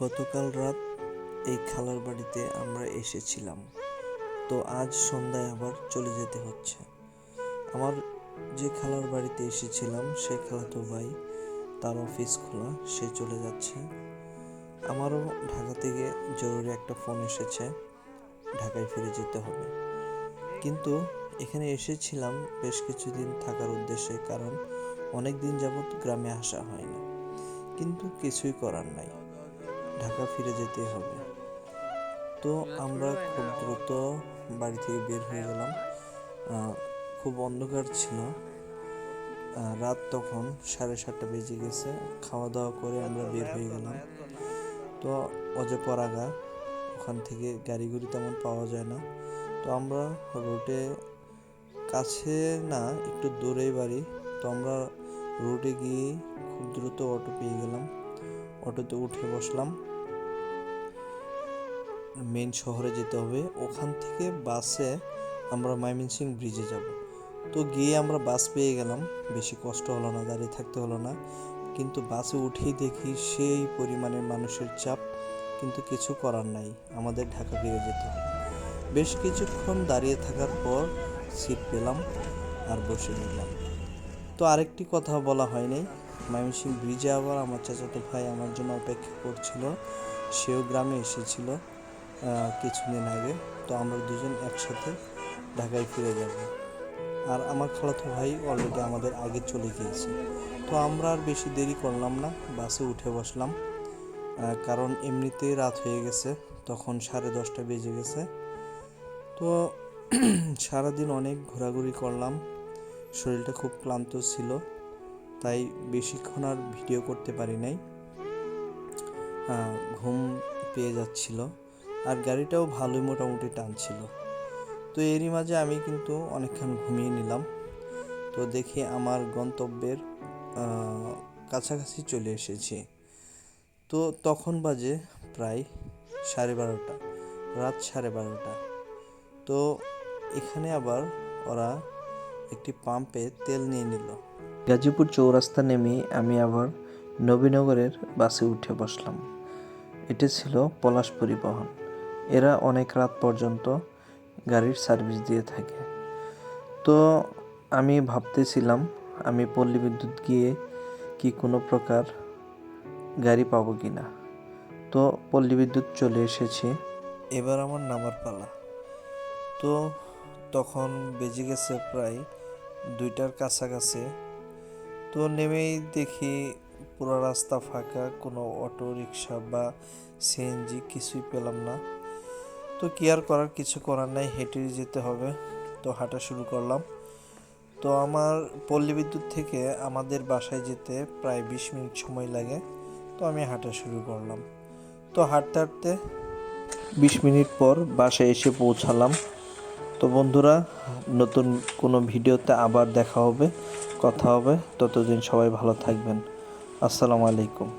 গতকাল রাত এই খালার বাড়িতে আমরা এসেছিলাম, তো আজ সন্ধ্যায় আবার চলে যেতে হচ্ছে। আমার যে খালার বাড়িতে এসেছিলাম সে খালাতো ভাই, তার অফিস খোলা, সে চলে যাচ্ছে। আমারও ঢাকা থেকে জরুরি একটা ফোন এসেছে, ঢাকায় ফিরে যেতে হবে। কিন্তু এখানে এসেছিলাম বেশ কিছুদিন থাকার উদ্দেশ্যে, কারণ অনেক দিন যাবৎ গ্রামে আসা হয় না। কিন্তু কিছুই করার নাই, ঢাকা ফিরে যেতে হবে। তো আমরা খুব দ্রুত বাড়ি থেকে বের হয়ে গেলাম। খুব অন্ধকার ছিল, রাত তখন 7:30 বেজে গেছে। খাওয়া দাওয়া করে আমরা বের হয়ে গেলাম। তো অজেপরাগা, ওখান থেকে গাড়ি তেমন পাওয়া যায় না। তো আমরা রোডে কাছে না, একটু দূরেই বাড়ি। তো আমরা রোডে গিয়ে খুব দ্রুত অটো পেয়ে গেলাম, অটোতে উঠে বসলাম। মেন শহরে যেতে হবে, ওখান থেকে বাসে আমরা ময়মনসিংহ ব্রিজে যাব। তো গিয়ে আমরা বাস পেয়ে গেলাম, বেশি কষ্ট হলো না, দাঁড়িয়ে থাকতে হলো না। কিন্তু বাসে উঠেই দেখি সেই পরিমাণের মানুষের চাপ, কিন্তু কিছু করার নাই, আমাদের ঢাকা ফিরে যেতে হবে। বেশ কিছুক্ষণ দাঁড়িয়ে থাকার পর সিট পেলাম আর বসে নিলাম। তো আরেকটি কথা বলা হয়নি, ময়মনসিংহ ব্রিজে আবার আমার চাচাতো ভাই আমার জন্য অপেক্ষা করছিল। সেও গ্রামে এসেছিল কিছুদিন আগে। তো আমরা দুজন একসাথে ঢাকায় ফিরে যাব। আর আমার খালাতো ভাই অলরেডি আমাদের আগে চলে গিয়েছে। তো আমরা আর বেশি দেরি করলাম না, বাসে উঠে বসলাম। কারণ এমনিতেই রাত হয়ে গেছে, তখন 10:30 বেজে গেছে। তো সারাদিন অনেক ঘোরাঘুরি করলাম, শরীরটা খুব ক্লান্ত ছিল, তাই বেশিক্ষণ আর ভিডিও করতে পারি নাই। ঘুম পেয়ে যাচ্ছিল, আর গাড়িটাও ভালোই মোটামুটি টানছিল। তো এরই মাঝে আমি কিন্তু অনেকক্ষণ ঘুমিয়ে নিলাম। তো দেখি আমার গন্তব্যের কাছাকাছি চলে এসেছি। তো তখন বাজে প্রায় 12:30, রাত 12:30। তো এখানে আবার ওরা একটি পাম্পে তেল নিয়ে নিল। গাজীপুর চৌরাস্তা নেমে আমি আবার নবীনগরের বাসে উঠে বসলাম। এটি ছিল পলাশ পরিবহন। এরা অনেক রাত পর্যন্ত গাড়ির সার্ভিস দিয়ে থাকে। তো আমি ভাবতেছিলাম আমি পল্লী বিদ্যুৎ গিয়ে কি কোনো প্রকার গাড়ি পাবো কি না। তো পল্লী বিদ্যুৎ চলে এসেছি, এবার আমার নামার পালা। তো তখন বেজে গেছে প্রায় 2টার কাছাকাছি। তো নেমেই দেখি পুরো রাস্তা ফাঁকা, কোনো অটো রিক্সা বা সিএনজি কিছুই পেলাম না। তো কি আর করার, কিছু করার নাই, হেঁটেই যেতে হবে। তো হাঁটা শুরু করলাম। তো আমার পল্লী বিদ্যুৎ থেকে আমাদের বাসায় যেতে প্রায় 20 মিনিট সময় লাগে। তো আমি হাঁটা শুরু করলাম। তো হাঁটতে হাঁটতে 20 মিনিট পর বাসায় এসে পৌঁছালাম। তো বন্ধুরা, নতুন কোনো ভিডিওতে আবার দেখা হবে, কথা হবে। ততদিন সবাই ভালো থাকবেন। আসসালামু আলাইকুম।